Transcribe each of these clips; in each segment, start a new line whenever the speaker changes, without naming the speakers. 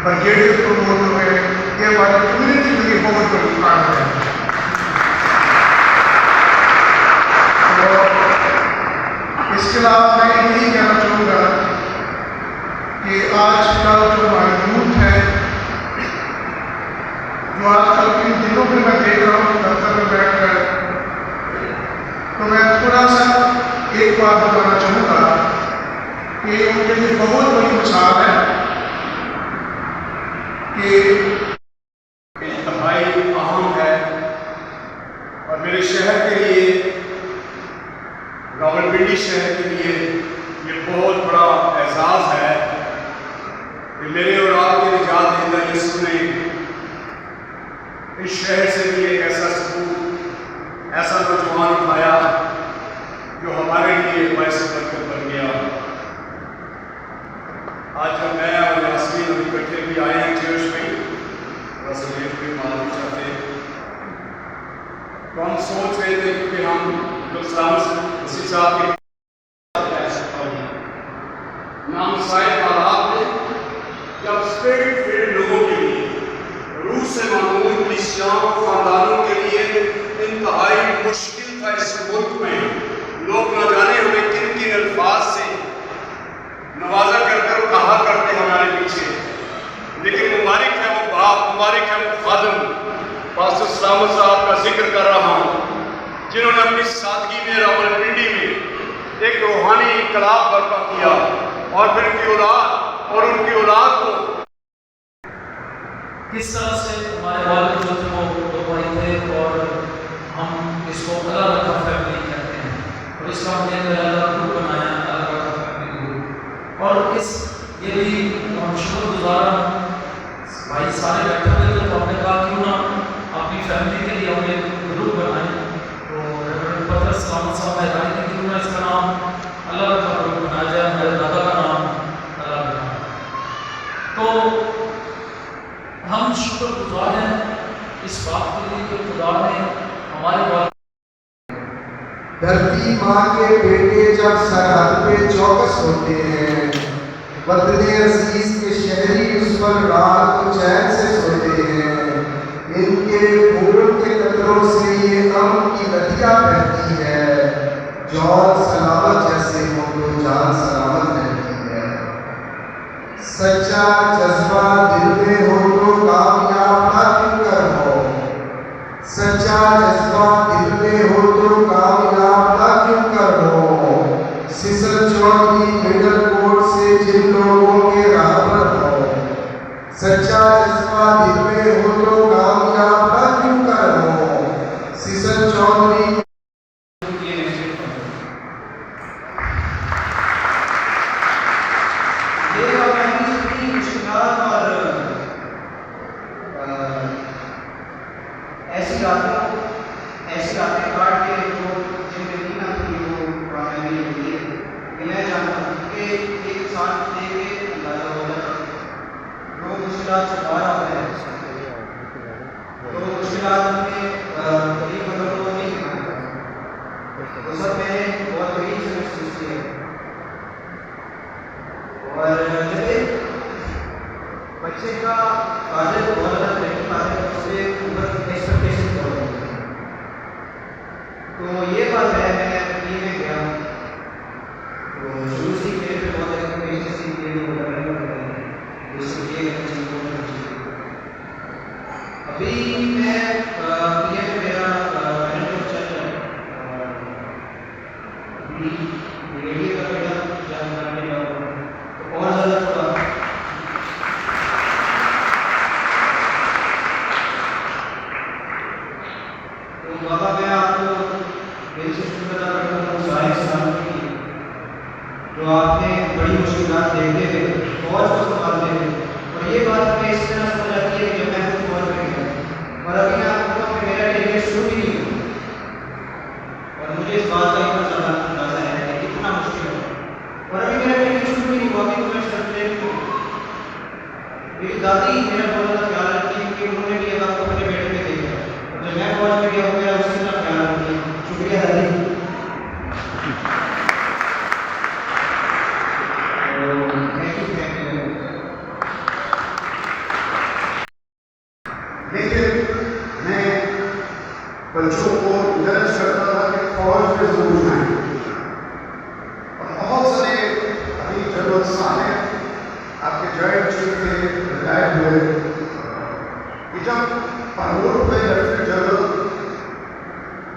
Brigadier promote हुए, ये हमारी कम्युनिटी के लिए बहुत बड़ी बात है। तो इसके अलावा मैं यही कहना चाहूँगा कि आजकल जो हमारी यूथ है, जो आजकल इन दिनों में मैं देख रहा हूँ दफ्तर में बैठकर, तो मैं थोड़ा सा एक बात बताना चाहूँगा कि उनके लिए बहुत बड़ी मिसाल है कि
इंतहाई अहम है और मेरे शहर के लिए, रावलपिंडी शहर के लिए ये बहुत बड़ा एहसास है कि मेरे और आपके निजात दहिंदा यीशु ने इस शहर से भी एक ऐसा सबूत, ऐसा नौजवान उठाया जो हमारे लिए बायस बरकत बन गया। आज जब मैं और यास्मीन अभी इकट्ठे भी आए हैं चर्च में, थोड़ा सा लेट भी मालूम चाहते हैं, तो हम सोच रहे थे कि हम उसी साहब के नाम शायद हालात में जब स्पिरिट फिल्ड लोगों के लिए, रूह से मामूल क्रिश्चियनों खानदानों के लिए इंतहाई मुश्किल था इस मुल्क में। लोग न जाने हमें किन किन अल्फाज से नवाजा करते और कहा करते हमारे पीछे, लेकिन मुबारक है वो बाप, मुबारक है वो खादम, पास्टर सलामत साहब का जिक्र कर रहा हूँ, जिन्होंने अपनी सादगी में रावलपिंडी में एक रूहानी इनकलाब बर्पा किया और फिर उनकी औलाद को
किस तरह से हमारे वालिद जो थे वो दो भाई थे और हम इसको अल्लाह रखा फैमिली कहते हैं, और इसका हमने अलग ग्रुप बनाया, अल्लाह रखा फैमिली ग्रुप। और इस ये भी हम शुक्रगुजार भाई सारे बैठे हुए थे, तो हमने कहा क्यों ना अपनी फैमिली के लिए हम एक ग्रुप बनाएं। तो रेवरेंड पत्रस सलामत साहब ने राय दी क्यों ना इसका नाम अल्लाह रखा ग्रुप बनाया जाए, मेरे दादा का नाम अल्लाह रखा। तो हम शुक्रगुजार हैं इस बात के लिए कि खुदा ने हमारे बात।
धरती माँ के बेटे जब सरहद पे चौकस होते हैं, वतन अजीज के शहरी उस पर रात को चैन से सोते हैं। इनके खून के कतरों से ये अम की नदियाँ बहती है, जौन सलामत जैसे हो तो जान सलामत रहती है। सच्चा जज्बा दिल में हो तो कामयाब ना क्यों कर हो, सच्चा जज्बा दिल में हो तो कामयाब ना क्यों कर हो। सिसर चौधरी मिडल कोर्ट से जिन लोगों के राहबर हो, सच्चा जज्बा दिल में हो तो कामयाब ना क्यों कर हो। सिसर चौधरी
ऐसी रातें काट के जो जिंदगी ना थी वो कामयाबी होती है। मैं जानता हूँ कि एक साथ दे के अंदाजा हो जाता है, लोग मुश्किलात से बाहर आते हैं, तो मुश्किलात में कभी मतलब वो नहीं करता, तो सब मैंने बहुत बड़ी से महसूस किया। और जब बच्चे का फादर बहुत ज़्यादा तरक्की पाते हैं, उससे ऊपर एक्सपेक्टेशन बहुत होती है। तो ये बात है, मैं ये में गया तो शुरू से मेरे पे बहुत ज़्यादा पेशेंस थी, ये लोग लड़ाई करते हैं, जैसे ये अभी मैं ये मेरा मैंने जो चल रहा है अभी रेडियो का मेरा जानकारी का तो और ज़्यादा थोड़ा बाबा मैं आपको मेरी शुक्रिया करता हूँ सारे सलामती की, जो आपने बड़ी मुश्किलात देखते हुए फौज को संभालते हुए। और ये बात हमें इस तरह समझ आती है कि जब मैं खुद फौज में गया और अभी मैं आपको कहूँ कि मेरा टेरियर शुरू ही नहीं हुआ, और मुझे इस बात का इतना ज़्यादा अंदाजा है कि कितना मुश्किल है। और अभी मेरा टेरियर शुरू ही नहीं हुआ, अभी तो मैं सर्टिफिकेट हूँ। मेरी दादी मेरा बहुत ज़्यादा ख्याल रखती है कि उन्होंने भी अब अपने बेटे में देखा, जब मैं फौज में गया मेरा उससे ना ख्याल रखती है। शुक्रिया दादी। Thank you.
لیکن میں بچوں کو انکریج کرتا تھا کہ فوج میں ضرور جائیں. اور بہت سارے ابھی جنرل صاحب آپ کے جوائنٹ چیف تھے ریٹائر ہوئے کہ جب پرموٹ ہوئے لیفٹیننٹ جنرل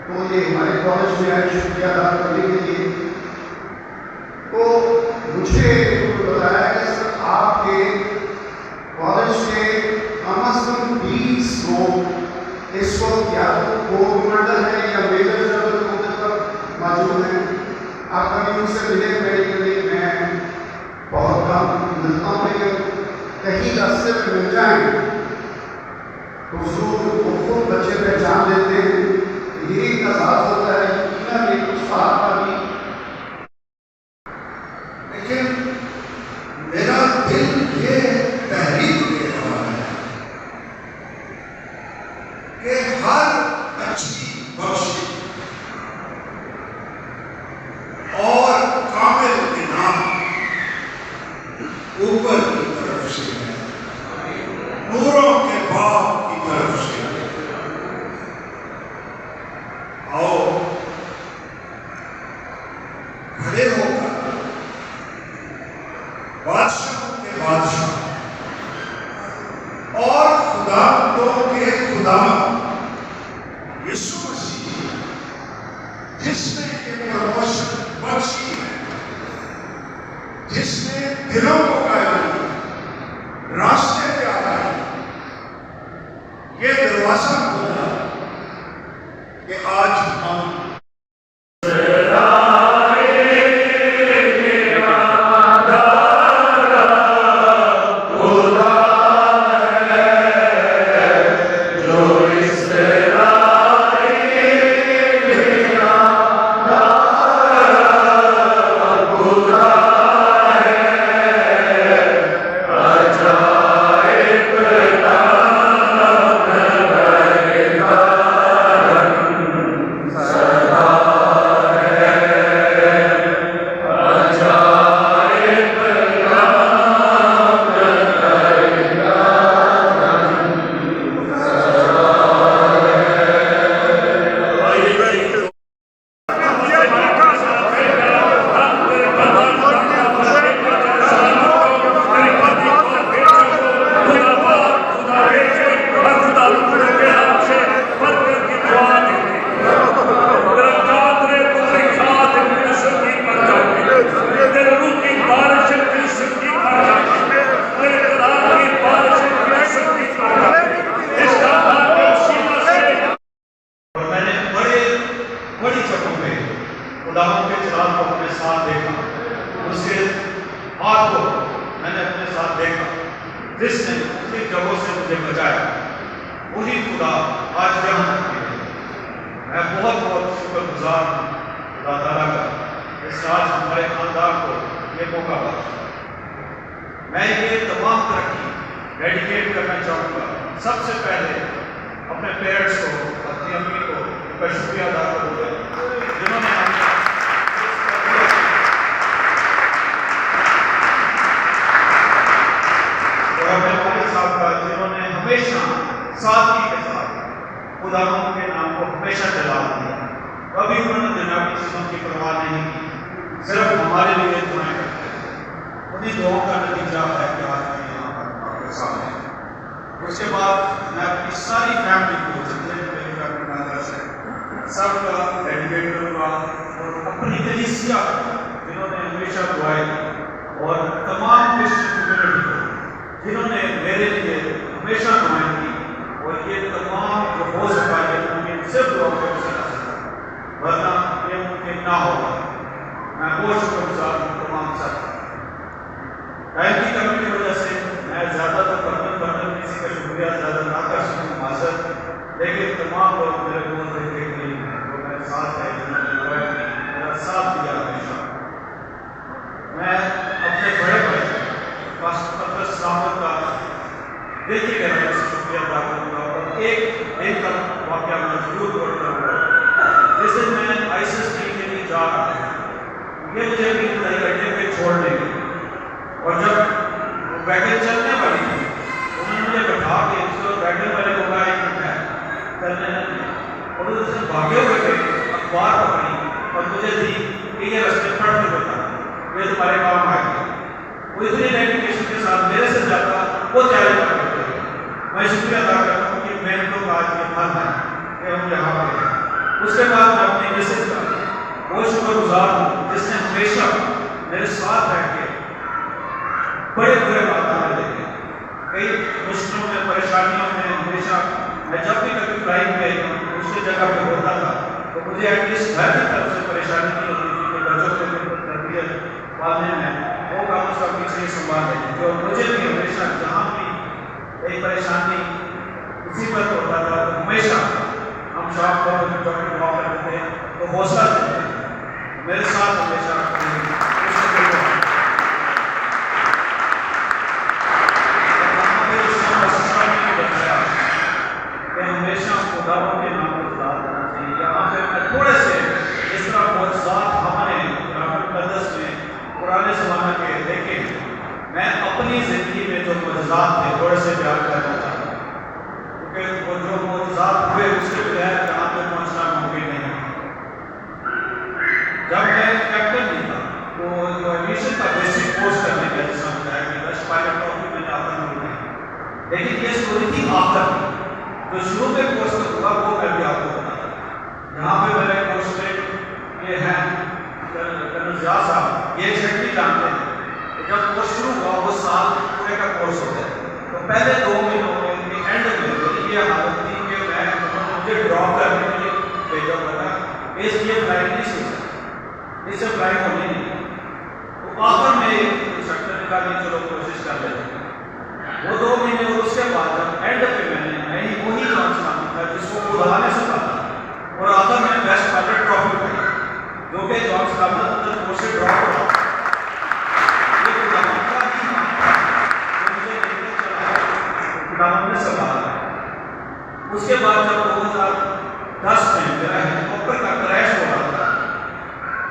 تو یہ ہمارے کالج میں آئے شکریہ ادا کرنے کے لیے. تو مجھے بتایا کہ سر آپ کے کالج کے کم از کم 20 لوگ اس وقت یا تو کو کمانڈر ہیں یا میجر جنرل عہدے پر موجود ہیں. آپ کبھی ان سے ملے میڈیکلی میں بہت کم ملتا ہوں لیکن کہیں راستے میں مل جائیں تو ضرور خود بچے پہچان لیتے ہیں. یہی احساس ہوتا ہے کہ ایک استاد کا بھی. لیکن میرا دل یہ تحریک دے رہا ہے کہ ہر اچھی بخشی اور کامل انعام اوپر کی طرف سے ہے, نوروں کے باپ کی طرف سے. آؤ کھڑے ہو کر بادشاہوں کے بادشاہ اور خداوندوں کے خداوند یسوع مسیح جس نے یہ پروموشن بخشی ہے, جس نے دلوں کو قائم کیا, راستے پہ آیا, یہ دروازہ کھولا کہ آج ہم
خداوند کے چراغ کو اپنے ساتھ دیکھا, اس کے ہاتھ کو میں نے اپنے ساتھ دیکھا جس نے اپنی جگہوں سے مجھے بچایا. وہی خدا آج یہاں تک ہے. میں بہت بہت شکر گزار ہوں خدا تعالیٰ کا اس آج ہمارے خاندان کو یہ موقع بخشا. میں یہ تمام ترقی ڈیڈیکیٹ کرنا چاہوں گا سب سے پہلے اپنے پیرنٹس کو, اپنی امی کو کا شکریہ ادا کروں گا جنہوں نے ہمیشہ سادگی کے ساتھ خداوند کے نام کو ہمیشہ جلال دیا. کبھی انہوں نے دنیاوی چیزوں کی پرواہ نہیں کی, صرف ہمارے لیے دعائیں کرتے ہیں. انہیں دعاؤں کا نتیجہ ہے کہ آج میں یہاں پر آپ کے سامنے. اس کے بعد میں اپنی ساری فیملی کو, جتنے بھی میری فیملی ممبرس ہیں, سب کا ڈیڈیکیٹ کروں گا, اور اپنی کلیسیا جنہوں نے ہمیشہ دعائیں کی, اور تمام کرسچن کمیونٹی کو جنہوں نے میرے لیے ہمیشہ دعائیں کی, اور یہ تمام جو ہو سکا ہے ممکن صرف دعا کر سکتا, ورنہ یہ ممکن نہ ہوگا. میں بہت شکر گزار ہوں تمام سب. ٹائم کی کمی کی وجہ سے میں زیادہ تو برتن کسی کا شکریہ زیادہ نہ کر سکوں معذرت, لیکن تمام لوگ میرے بول رہے تھے کہ وہ میرے ساتھ ہے, جنہوں نے میرا ساتھ دیا ہمیشہ. میں اپنے بڑے بھائی پاسٹر سلامت کا دل کی گہرائی سے شکریہ ادا کروں گا, اور ایک دن کا واقعہ میں ضرور بولتا ہوں. جس دن میں آئی سی ایس ٹی کے لیے جا رہا تھا, یہ مجھے بھی کئی گھنٹے پہ چھوڑ دیں گے, اور جب ویگن چلنے والی تھی انہوں نے مجھے بٹھا کے اس ویگن والے کو کہا میں شکریہ ادا کرتا ہوں کہ محنتوں کا آج یہ پھل ہے کہ ہم یہاں پہ ہیں. اس کے بعد میں اپنی میسج کا وہ شکر گزار ہوں جس نے ہمیشہ میرے ساتھ رہ کے بڑے برے حالات میں دیکھے. کئی مشکلوں میں پریشانیوں میں ہمیشہ میں جب بھی کبھی فلائٹ پہ دوسری جگہ پہ ہوتا تھا تو مجھے ایٹ لیسٹ گھر کی طرف سے پریشانی نہیں ہوتی تھی کہ بچوں کے تربیت پالنے میں وہ کام اس کا پیچھے ہی سنبھال لیتے جو مجھے بھی ہمیشہ جہاں بھی ایک پریشانی مصیبت ہوتا تھا تو ہمیشہ ہم شاپ کو ڈاکٹر دعا کرتے تھے تو حوصلہ دیتے تھے میرے ساتھ ہمیشہ ہمیشہ خداوند کے نام کو یاد کرنا چاہیے. یہاں پہ میں تھوڑے سے اس طرح معجزات ہمارے مقدس میں پرانے زمانے کے دیکھے میں اپنی زندگی میں جو معجزات تھے تھوڑے سے بیان کرنا چاہتا ہوں کیونکہ وہ جو معجزات ہوئے اس کے بغیر یہاں پہ پہنچنا ممکن نہیں. جب میں کیپٹن نہیں تھا تو جو ایویشن کا بیسک کورس کرنے کا جس میں بتایا کہ 10 پائلٹ ٹرافی میں نے آتا نہیں. لیکن یہ اسٹوری تھی آخر میں جو شروع میں کورس ہوگا وہ میں بھی آپ کو بتاتا ہوں. یہاں پہ میرے کورس میں یہ ہیں کرنل ضیاء صاحب یہ ایگزیکٹلی جانتے ہیں کہ جب کورس شروع ہوا وہ سال پورے کا کورس ہوتا ہے تو پہلے 2 مہینوں میں کے اینڈ میں یہ حالت تھی کہ میں مجھے ڈراپ کرنے کے لیے بھیجا ہوا تھا اس لیے فلائٹ نہیں سو سکتا اس سے فلائٹ ہونی نہیں. تو آخر میں ایک انسٹرکٹر نے کہا کہ چلو کوشش کر لیتے ہیں. وہ 2 مہینے اور اس کے بعد جب اینڈ پہ میں نے وہی جان سنا تھا جس کو خدا نے سکھا تھا اور آخر میں بیسٹ پائلٹ ٹرافی پائی جو کہ جان سلامت اندر کورس سے ڈراپ ہوا. یہ خداوند کا ہی کام تھا جو مجھے لے کے چلا خداوند نے سنبھالا. اس کے بعد جب 2010 میں میرا ہیلی کاپٹر کا کریش ہو رہا تھا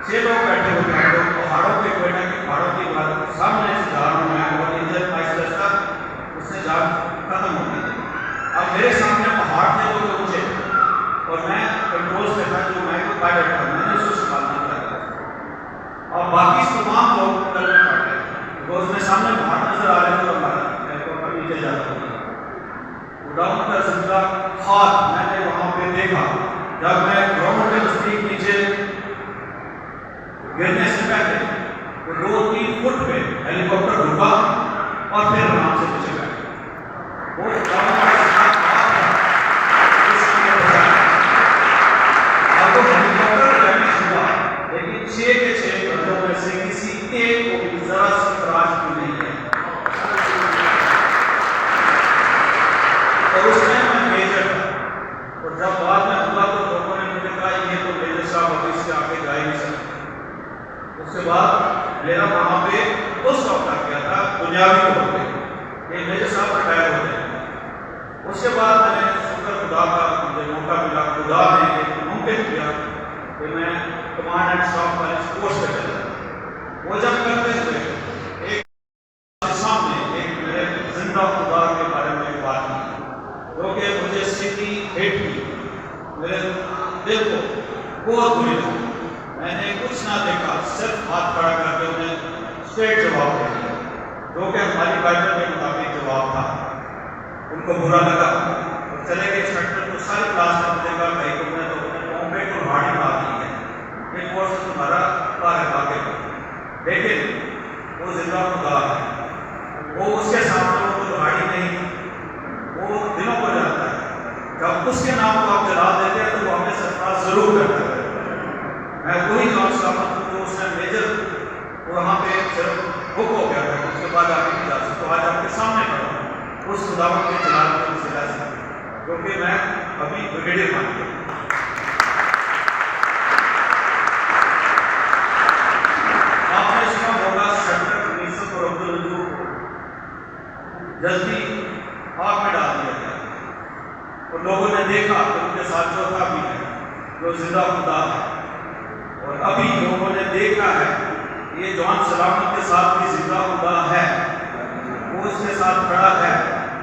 6 لوگ بیٹھے ہوئے ہیں لوگ پہاڑوں کے کوئٹہ کے پہاڑوں کی بات سامنے سے جا رہا ہوں میں اور انجن مائسٹر صاحب اس سے جان ختم ہو گئی تھی. اب میرے سامنے پہاڑ تھے جو کہ اونچے اور میں کنٹرول سے تھا جو میں کو پائلٹ تھا میں نے اس کو سنبھالنا تھا اور باقی تمام لوگ کل میں پڑ گئے روز میں سامنے پہاڑ نظر آ رہے تھے اور میرے کو نیچے جاتا ہوں. خداوند کا زندہ ہاتھ میں نے وہاں پہ دیکھا جب میں گراؤنڈ کے نزدیک نیچے گرنے سے پہلے وہ 2-3 فٹ پہ ہیلی کاپٹر رکا اور پھر آرام سے پیچھے بیٹھے. وہ خداوند کا زندہ ہاتھ ہے اس نے بچایا. اب وہ ہیلی کاپٹر ڈیمیج ہوا لیکن 6 کے 6 بندوں میں سے کسی ایک کو بھی ذرا سی تراش بھی نہیں ہے. اور اس ٹائم میں میجر تھا اور جب بعد میں ہوا تو لوگوں نے مجھے کہا یہ تو میجر صاحب ابھی سے آگے جا ہی نہیں سکتے. اس کے بعد میرا وہاں پہ پوسٹ آف کر گیا تھا بنیادی طور پہ کہ میجر صاحب ریٹائر ہو جائے. اس کے بعد میں نے شکر خدا کا مجھے موقع ملا خدا نے ایک ممکن کیا کہ میں command and staff college course پہ چلا. وہ جب کرتے ہوئے ایک سامنے ایک میرے زندہ خدا کے بارے میں ایک بات کی جو کہ مجھے سیدھی ہٹ کی میرے دل کو بہت بری لگی. میں نے کچھ نہ دیکھا صرف ہاتھ کھڑا کر کے انہیں اسٹریٹ جواب دے دیا جو کہ ہماری بائبل کے مطابق جواب تھا. ان کو برا لگا اور چلے گئے انسٹرکٹر کو ساری کلاس میں مجھے کہا بھائی تم نے تو اپنے پاؤں پہ کلہاڑی مار دی ہے یہ کورس تمہارا باہر باقی ہے. لیکن وہ زندہ خدا ہے وہ اس کے سامنے وہ کلہاڑی نہیں وہ دلوں کو جانتا ہے. جب اس کے نام کو آپ جلا دیتے ہیں تو وہ ہمیں سرفراز ضرور کرتا ہے. میں وہی جان سلامت ہوں جو اس نے میجر وہاں پہ صرف بک ہو گیا تھا اس کے بعد آگے نہیں جا سکتا. تو آج آپ کے سامنے کھڑا ہوں اس خداوند کے جلال کی وسیلہ سے کیونکہ میں ابھی بریگیڈیئر مان گیا. آپ نے سنا ہوگا سیکٹر 19 اور عبدالوجوہ کو جلدی آگ میں ڈال دیا گیا اور لوگوں نے دیکھا کہ ان کے ساتھ چوتھا بھی ہے جو زندہ خدا ہے. اور ابھی لوگوں نے دیکھا ہے یہ جان سلامت کے ساتھ بھی زندہ خدا ہے وہ اس کے ساتھ کھڑا ہے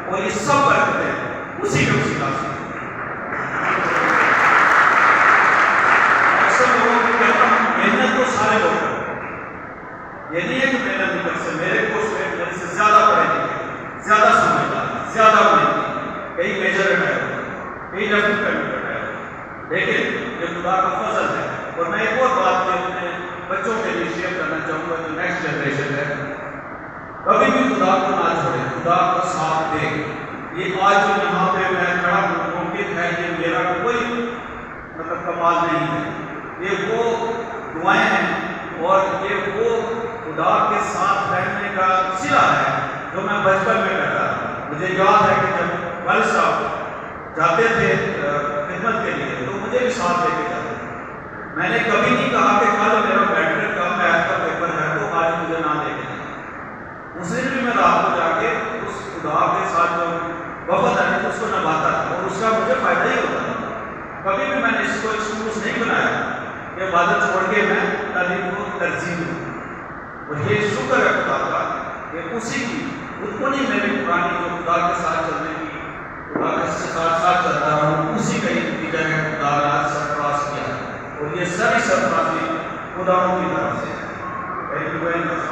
اور یہ سب برکتیں اسی کے وسیلہ سے. اکثر لوگوں کو کہتا ہوں محنت تو سارے لوگ کرتے ہیں. یہ نہیں ہے کہ محنت نہیں کر سکتے. میرے کورس میں میرے سے زیادہ پڑھے لکھے زیادہ سمجھدار زیادہ محنتی कई नफरत करनी पड़ रहा है, लेकिन ये खुदा का फजल है। और मैं एक और बात भी अपने बच्चों के लिए शेयर करना चाहूँगा, जो नेक्स्ट जनरेशन है, कभी भी खुदा को ना छोड़े, खुदा का साथ दे। ये आज जो यहाँ पे मैं खड़ा हूँ, मुमकिन है ये मेरा कोई मतलब कमाल नहीं है, ये वो दुआएं हैं और ये वो खुदा के साथ रहने का सिला है जो मैं बचपन में करता था। मुझे याद है कि जब वालिद साहब जाते थे खिदमत के लिए तो मुझे भी साथ लेके जाते थे। मैंने कभी नहीं कहा कि कल मेरा बैटरी का मैथ का पेपर है तो आज मुझे ना लेके जाए। उस दिन भी मैं रात को जाके उस खुदा के साथ जो वफाद है उसको निभाता था और उसका मुझे फ़ायदा ही होता था। कभी भी मैंने इसको एक्सक्यूज नहीं बनाया कि इबादत छोड़ के मैं तालीम को तरजीह दूँ। और ये शुक्र है खुदा का कि उसी की उन्हीं मेरी पुरानी जो खुदा के साथ चलने की, खुदा के साथ चलता हूँ, उसी का ही नतीजा है खुदा ने आज सरफराज किया है। और ये सारी सरफराजी खुदाओं की तरफ से है। Thank you very much.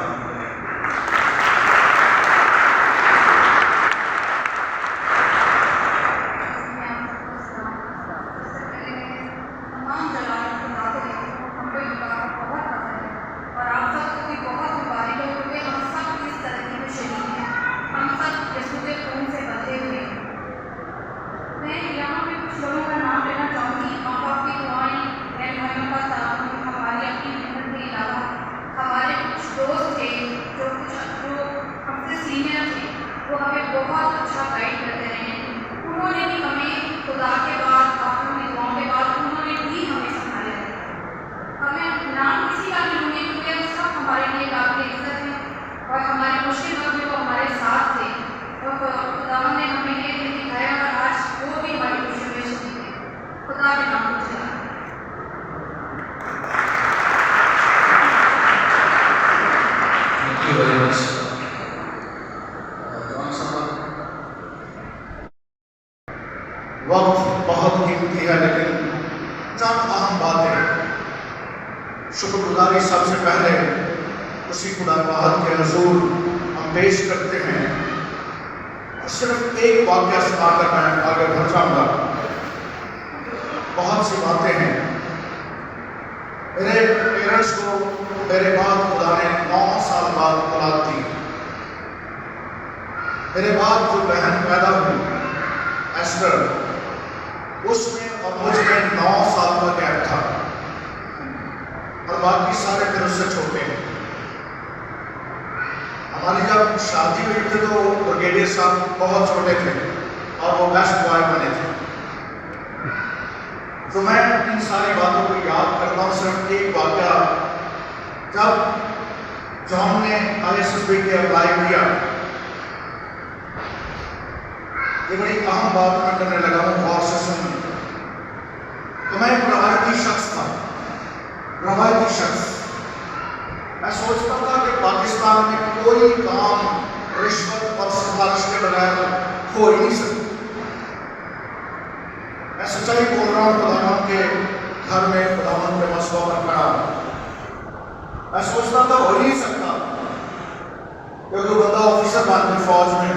वक्त बहुत कीमती है, लेकिन चंद अहम बातें शुक्रगुजारी सबसे पहले उसी खुदा बहाद के हुजूर हम पेश करते हैं। और सिर्फ एक वाक्य सुनाकर मैं आगे बढ़ जाऊंगा। बहुत सी बातें हैं। मेरे पेरेंट्स को मेरे बाद खुदा ने 9 साल बाद औलाद दी। मेरे बाद जो बहन पैदा हुई एस्टर, उसमें और मुझमें 9 साल का गैप था और बाकी सारे फिर उससे छोटे हैं। हमारी जब शादी हुई थी तो ब्रिगेडियर साहब बहुत छोटे थे और वो बेस्ट बॉय बने थे। तो मैं इन सारी बातों को याद करता हूँ। सिर्फ एक वाक़या, जब जॉन ने ISSB के अप्लाई किया, ये बड़ी अहम बात मैं करने लगा हूँ, गौर से सुनिए। तो मैं एक रवायती शख्स था, रवायती शख्स। मैं सोचता था कि पाकिस्तान में कोई काम रिश्वत और सिफारिश के बगैर हो ही नहीं सकता। मैं सच्चाई बोल रहा हूँ, खुदावन के घर में खुदावन के मसलों पर खड़ा हूँ। मैं सोचता था हो ही नहीं सकता, क्योंकि बंदा ऑफिसर बन गया फौज में।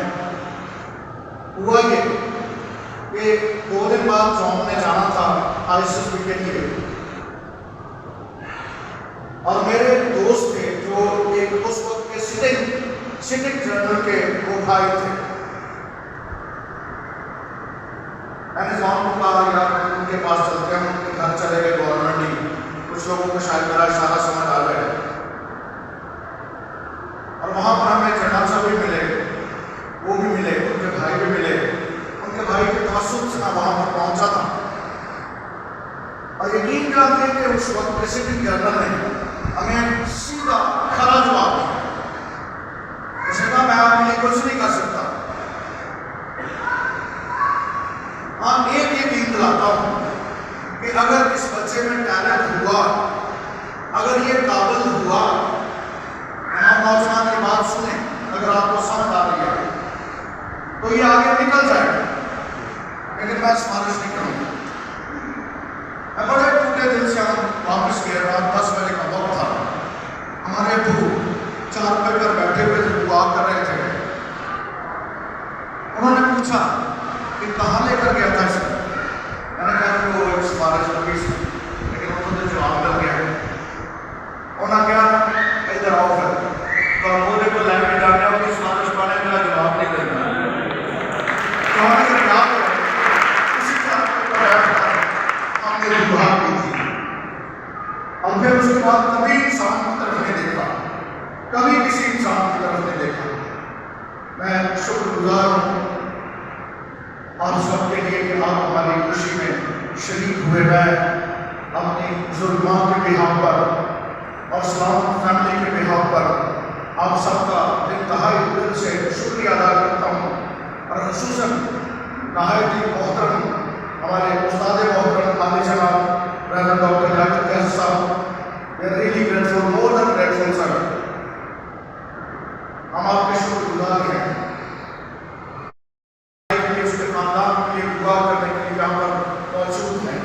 हुआ ये कि 2 दिन बाद जॉन ने जाना था ISSB के लिए, और मेरे दोस्त थे जो एक उस वक्त के सिटिंग जनरल के वो भाई थे। मैंने जॉन को कहा, यार उनके पास चलते हैं, उनके घर चले गए गवर्नमेंट ही। कुछ लोगों को शायद मेरा इशारा समझ आ जाए। और वहाँ पर हमें जनरल साहब भी मिले, वो भी मिले, उनके भाई भी मिले। उनके भाई के तासुब से मैं वहाँ पर पहुँचा था। और यकीन जानते कि उस वक्त प्रेसिडेंट जनरल ने हमें सीधा खरा जवाब दिया। उसने कहा, मैं आपके लिए कुछ नहीं कर सकता। हाँ, एक यकीन दिलाता हूँ कि अगर इस बच्चे में टैलेंट हुआ, अगर ये काबिल हुआ, हम नौजवान की बात सुने, अगर आपको समझ आ रही है तो ये आगे निकल जाएगा। लेकिन मैं सिफारिश नहीं करूँगा। मैं बड़े टूटे दिल से हम वापस गए। रात 10 बजे का वक्त था। हमारे अबू 4 रुपये पर बैठे हुए थे, दुआ कर रहे थे। उन्होंने पूछा कि कहाँ लेकर गया था इसको। शरीक हुए। मैं अपनी बुजुर्ग माँ के बिहाफ पर और सलामत फैमिली के बिहाफ पर आप सबका इंतहाई दिल से शुक्रिया अदा करता हूँ। और खुसूसन नहायत ही मोहतरम हमारे उस्ताद मोहतरम आले जनाब रहमत डॉक्टर जावेद कैफ साहब, we are really grateful, more than grateful sir. हम आपके शुक्रगुजार हैं। उसके खानदान के लिए दुआ करने के लिए यहाँ पर मौजूद हैं।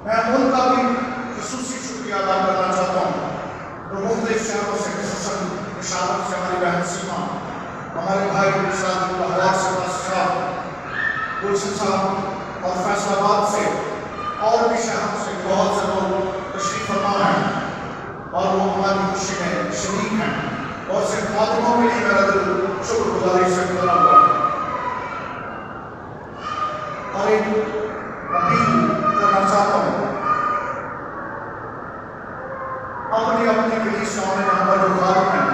मैं उनका भी खुसूसी शुक्रिया अदा करना चाहता हूँ जो मुख्तलिफ शहरों से, खुसूसन पेशावर से हमारी बहन सीमा, हमारे भाई लाहौर से साहब, गुलशन साहब और फैसलाबाद से और भी शहरों से बहुत से लोग तशरीफ फरमा हैं और वो हमारी खुशी में शरीक हैं। बहुत से खादिमों के लिए मेरा दिल शुक्रगुजारी से भरा हुआ है। और एक अपील करना चाहता हूँ, अपनी अपनी कलीसियाओं में हमारे जो खादिम हैं,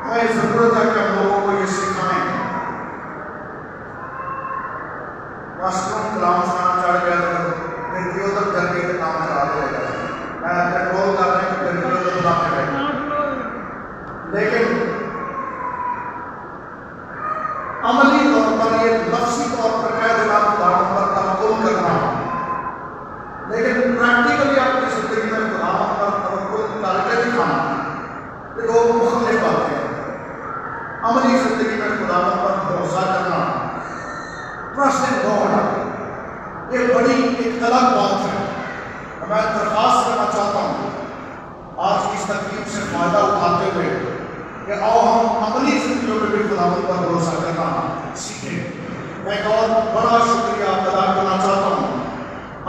हमें जरूरत है कि हम लोगों को ये सिखाएं। मास्टरों कलाम सुनाना चढ़ गया तो फिर उधर करके तो काम खराब हो जाएगा। मैं कंट्रोल कर रहा हूँ कि फिर उधर ना करें, लेकिन अमली तौर पर ये लफ्ज़ी तौर पर कह देना खुदावन पर तवक्कुल करना, लेकिन प्रैक्टिकली अपनी जिंदगी में खुदावन पर तवक्कुल करके दिखाना, ये दो मुख्तलिफ बातें हैं। अमली जिंदगी में खुदावन पर भरोसा करना, ट्रस्ट इन गॉड, ये बड़ी एक अलग बात है। मैं दरख्वास्त करना चाहता हूँ आज की इस तकलीफ से फायदा उठाते हुए कि आओ हम अमली जिंदगियों में भी खुदावन पर भरोसा करना सीखें। मैं एक और बड़ा शुक्रिया अदा करना चाहता हूँ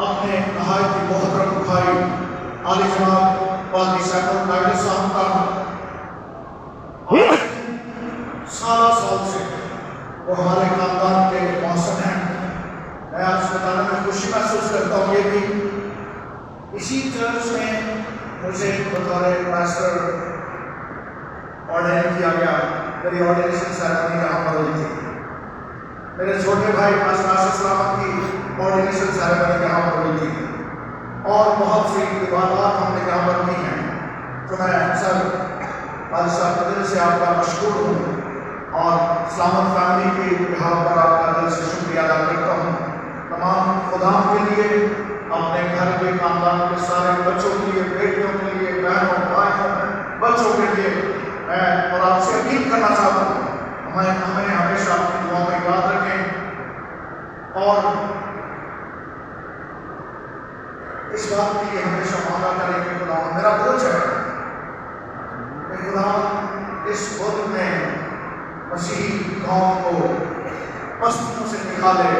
अपने नहायत ही मोहतरम भाई आले जनाब पादरी सैफुल नाइडी साहब का। साल से वो हमारे खानदान के मौसम हैं। मैं आज बताने में खुशी महसूस करता हूँ। ये भी इसी चर्च में मुझे बतौर पास्टर ऑर्डिनेट किया गया। मेरी ऑर्डिनेशन सेरेमनी यहाँ पर हुई थी। मेरे छोटे भाई पास्टर सलामत की ऑर्डिनेशन सेरेमनी यहाँ पर हुई थी और बहुत सी इबादत हमने यहाँ पर की हैं। तो मैं अक्सर बादशाह के दिल से आपका मशकूर हूँ और सलामत फैमिली के बिहाफ पर आपका दिल से शुक्रिया अदा करता हूँ। तमाम खुदाम के लिए, अपने घर के खानदान के सारे बच्चों के लिए, बेटियों के लिए, बहनों भाइयों बच्चों के लिए मैं और आपसे अपील करना चाहता हूँ हमें हमेशा अपनी दुआओं में याद रखें और इस बात के लिए हमेशा वादा करें कि खुदावन मेरा बोझ है कि खुदावन इस मुल्क में मसीही कौम को पस्तियों से निकाले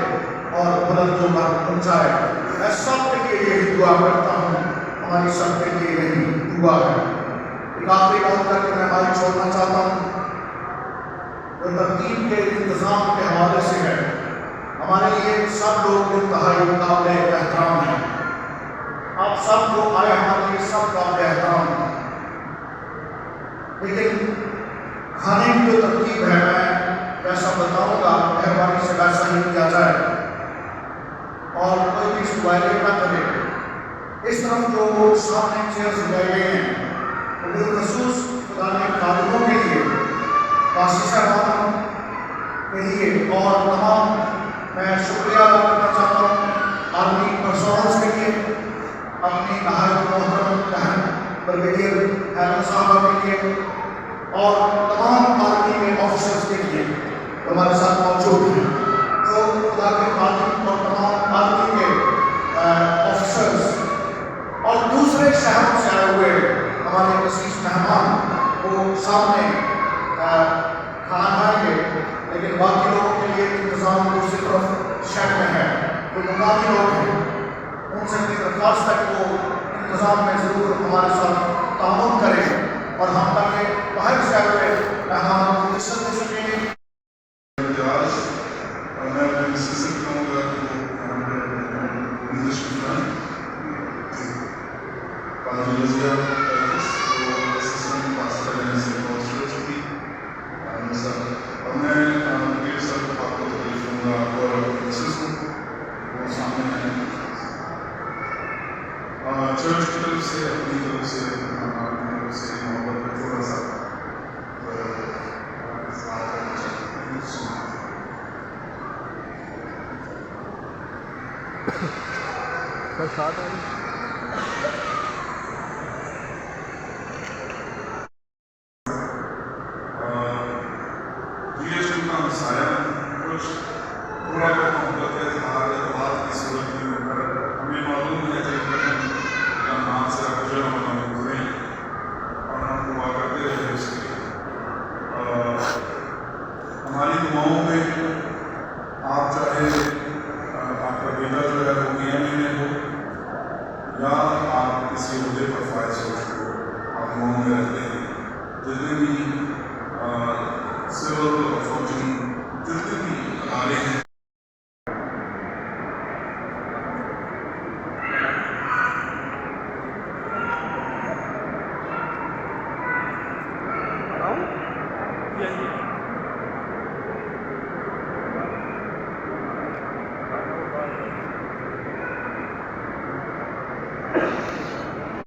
और बुलंदों पर पहुंचाए। मैं सबके लिए यही दुआ करता हूँ, हमारी सबके लिए यही दुआ है। एक आखिरी बात करके मैं बात छोड़ना चाहता हूँ जो तरतीब के इंतज़ाम के हवाले से है। हमारे लिए सब लोग इंतहाई काबिल एहतराम हैं। आप सब जो आए हमारे लिए सब काबिल एहतराम हैं, लेकिन खाने की जो तरतीब है मैं वैसा बताऊंगा, मेहरबानी से वैसा ही किया जाए और कोई भी शुभाइले न करे। इस तरफ जो सामने चेयर्स लगाए गए हैं वो खसूस खुदा ने खादिमों के लिए, काशी साहबानों के लिए और तमाम मैं शुक्रिया अदा करना चाहता हूँ आर्मी पर्सनल्स के लिए, अपनी नहायत मोहतरम बहन ब्रिगेडियर हैदर साहबा के लिए और तमाम आर्मी के ऑफिसर्स के लिए हमारे साथ मौजूद हैं। तो खुदा के खादिम और तमाम आर्मी के ऑफिसर्स और दूसरे शहरों से आए हुए हमारे अजीज मेहमान वो सामने खाना खाएंगे, लेकिन बाकी लोगों के लिए इंतज़ाम दूसरी तरफ शहर में है। जो मुकामी लोग हैं उनसे मेरी दरख्वास्त है कि वो इंतज़ाम में ज़रूर हमारे साथ ताउन करें और हम ताकि बाहर से आए हुए मेहमानों को इज्जत दे सकें।
और मैं अपने मिस्टर से कहूँगा कि वो इंग्लिश में पादरी Razia assistant pastor and secretary और मैं आपको तारीफ दूँगा और से से मोहब्बत में थोड़ा सा जीएसटी का मसाया कुछ